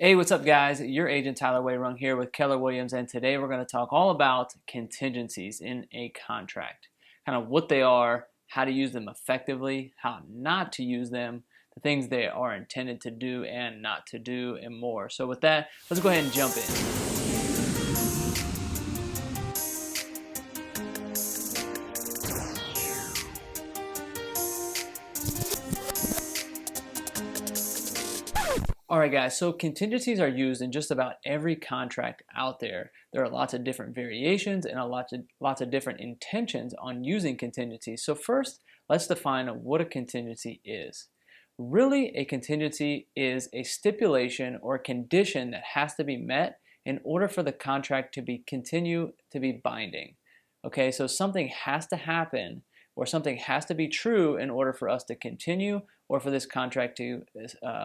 Hey, what's up, guys? Your agent Tyler Wehrung here with Keller Williams, and today we're going to talk all about contingencies in a contract. Kind of what they are, how to use them effectively, how not to use them, the things they are intended to do and not to do, and more. So with that, let's go ahead and jump in. Alright guys, so contingencies are used in just about every contract out there. There are lots of different variations and lots of different intentions on using contingencies. So first, let's define what a contingency is. Really, a contingency is a stipulation or condition that has to be met in order for the contract to continue to be binding. Okay, so something has to happen or something has to be true in order for us to continue or for this contract to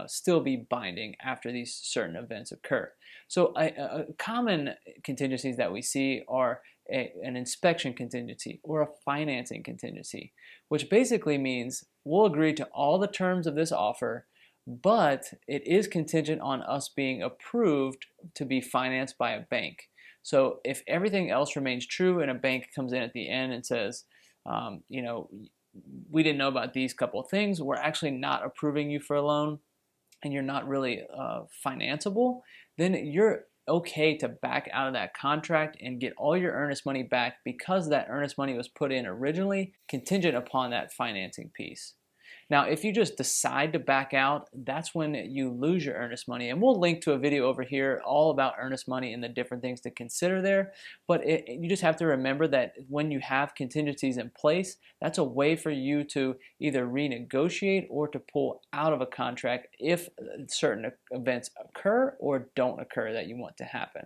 still be binding after these certain events occur. So common contingencies that we see are an inspection contingency or a financing contingency, which basically means we'll agree to all the terms of this offer, but it is contingent on us being approved to be financed by a bank. So if everything else remains true and a bank comes in at the end and says, we didn't know about these couple of things, we're actually not approving you for a loan, and you're not really financeable, then you're okay to back out of that contract and get all your earnest money back because that earnest money was put in originally contingent upon that financing piece. Now, if you just decide to back out, that's when you lose your earnest money. And we'll link to a video over here all about earnest money and the different things to consider there. But you just have to remember that when you have contingencies in place, that's a way for you to either renegotiate or to pull out of a contract if certain events occur or don't occur that you want to happen.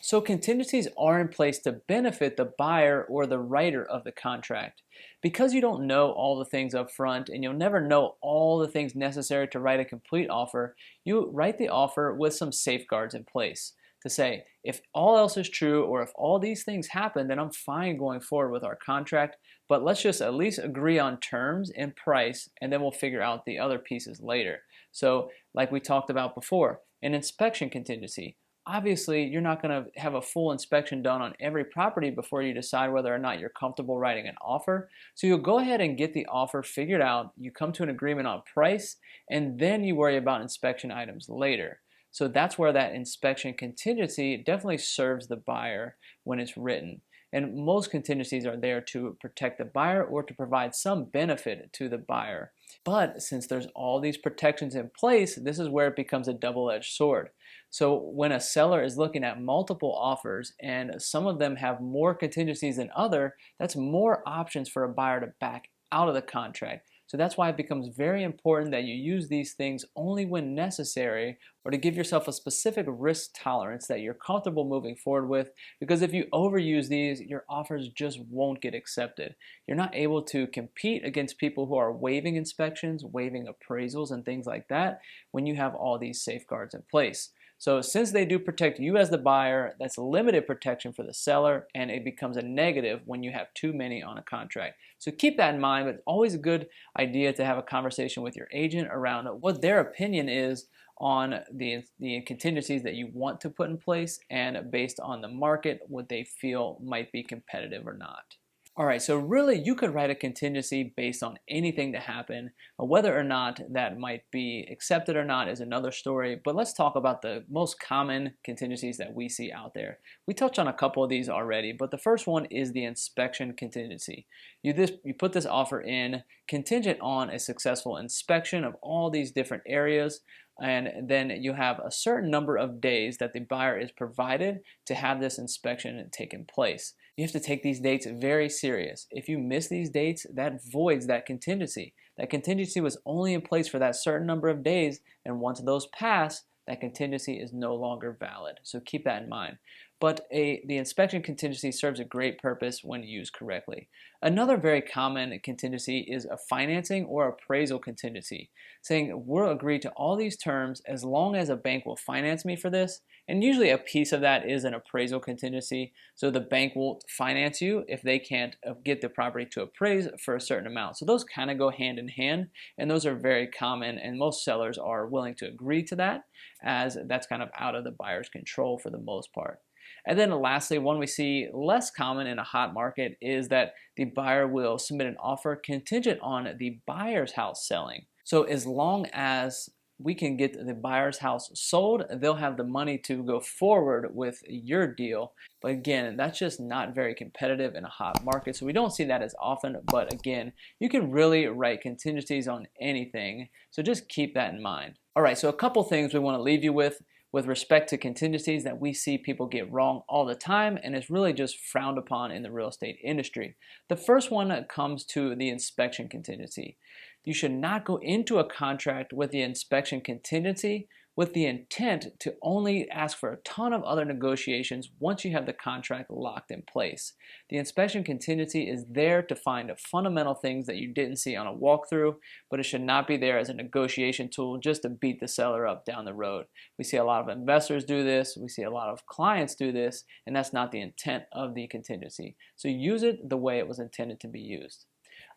So contingencies are in place to benefit the buyer or the writer of the contract. Because you don't know all the things up front and you'll never know all the things necessary to write a complete offer, you write the offer with some safeguards in place to say, if all else is true or if all these things happen, then I'm fine going forward with our contract, but let's just at least agree on terms and price, and then we'll figure out the other pieces later. So like we talked about before, an inspection contingency. Obviously, you're not going to have a full inspection done on every property before you decide whether or not you're comfortable writing an offer. So you'll go ahead and get the offer figured out, you come to an agreement on price, and then you worry about inspection items later. So that's where that inspection contingency definitely serves the buyer when it's written. And most contingencies are there to protect the buyer or to provide some benefit to the buyer. But since there's all these protections in place, this is where it becomes a double-edged sword. So when a seller is looking at multiple offers and some of them have more contingencies than other, that's more options for a buyer to back out of the contract. So that's why it becomes very important that you use these things only when necessary, or to give yourself a specific risk tolerance that you're comfortable moving forward with, because if you overuse these, your offers just won't get accepted. You're not able to compete against people who are waiving inspections, waiving appraisals, and things like that when you have all these safeguards in place. So since they do protect you as the buyer, that's limited protection for the seller, and it becomes a negative when you have too many on a contract. So keep that in mind, but it's always a good idea to have a conversation with your agent around what their opinion is on the contingencies that you want to put in place, and based on the market, what they feel might be competitive or not. Alright, so really you could write a contingency based on anything to happen. Whether or not that might be accepted or not is another story, but let's talk about the most common contingencies that we see out there. We touched on a couple of these already, but the first one is the inspection contingency. You put this offer in contingent on a successful inspection of all these different areas, and then you have a certain number of days that the buyer is provided to have this inspection taken place. You have to take these dates very serious. If you miss these dates, that voids that contingency. That contingency was only in place for that certain number of days, and once those pass, that contingency is no longer valid. So keep that in mind. but the inspection contingency serves a great purpose when used correctly. Another very common contingency is a financing or appraisal contingency, saying we'll agree to all these terms as long as a bank will finance me for this, and usually a piece of that is an appraisal contingency, so the bank will finance you if they can't get the property to appraise for a certain amount. So those kind of go hand in hand, and those are very common, and most sellers are willing to agree to that, as that's kind of out of the buyer's control for the most part. And then lastly, one we see less common in a hot market is that the buyer will submit an offer contingent on the buyer's house selling. So as long as we can get the buyer's house sold, they'll have the money to go forward with your deal. But again, that's just not very competitive in a hot market, so we don't see that as often. But again, you can really write contingencies on anything, so just keep that in mind. All right, so a couple things we want to leave you with respect to contingencies that we see people get wrong all the time, and it's really just frowned upon in the real estate industry. The first one comes to the inspection contingency. You should not go into a contract with the inspection contingency with the intent to only ask for a ton of other negotiations once you have the contract locked in place. The inspection contingency is there to find fundamental things that you didn't see on a walkthrough, but it should not be there as a negotiation tool just to beat the seller up down the road. We see a lot of investors do this, we see a lot of clients do this, and that's not the intent of the contingency. So use it the way it was intended to be used.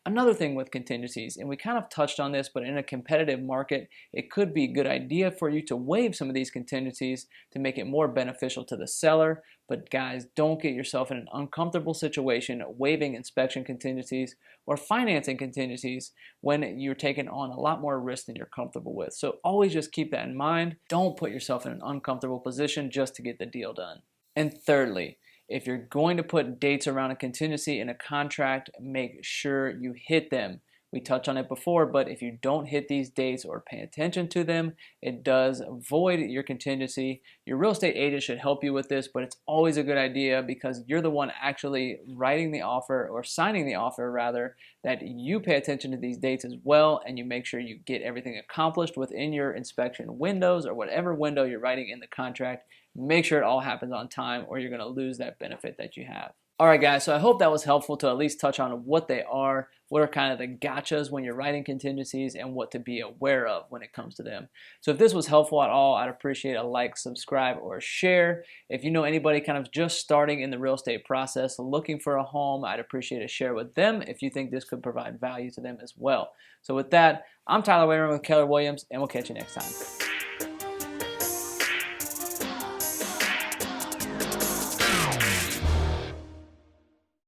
Another thing with contingencies, and we kind of touched on this, but in a competitive market, it could be a good idea for you to waive some of these contingencies to make it more beneficial to the seller. But guys, don't get yourself in an uncomfortable situation waiving inspection contingencies or financing contingencies when you're taking on a lot more risk than you're comfortable with. So always just keep that in mind. Don't put yourself in an uncomfortable position just to get the deal done. And thirdly, if you're going to put dates around a contingency in a contract, make sure you hit them. We touched on it before, but if you don't hit these dates or pay attention to them, it does void your contingency. Your real estate agent should help you with this, but it's always a good idea because you're the one actually writing the offer or signing the offer rather, that you pay attention to these dates as well and you make sure you get everything accomplished within your inspection windows or whatever window you're writing in the contract. Make sure it all happens on time or you're going to lose that benefit that you have. Alright guys, so I hope that was helpful to at least touch on what they are, what are kind of the gotchas when you're writing contingencies, and what to be aware of when it comes to them. So if this was helpful at all, I'd appreciate a like, subscribe, or share. If you know anybody kind of just starting in the real estate process, looking for a home, I'd appreciate a share with them if you think this could provide value to them as well. So with that, I'm Tyler Wehrung with Keller Williams, and we'll catch you next time.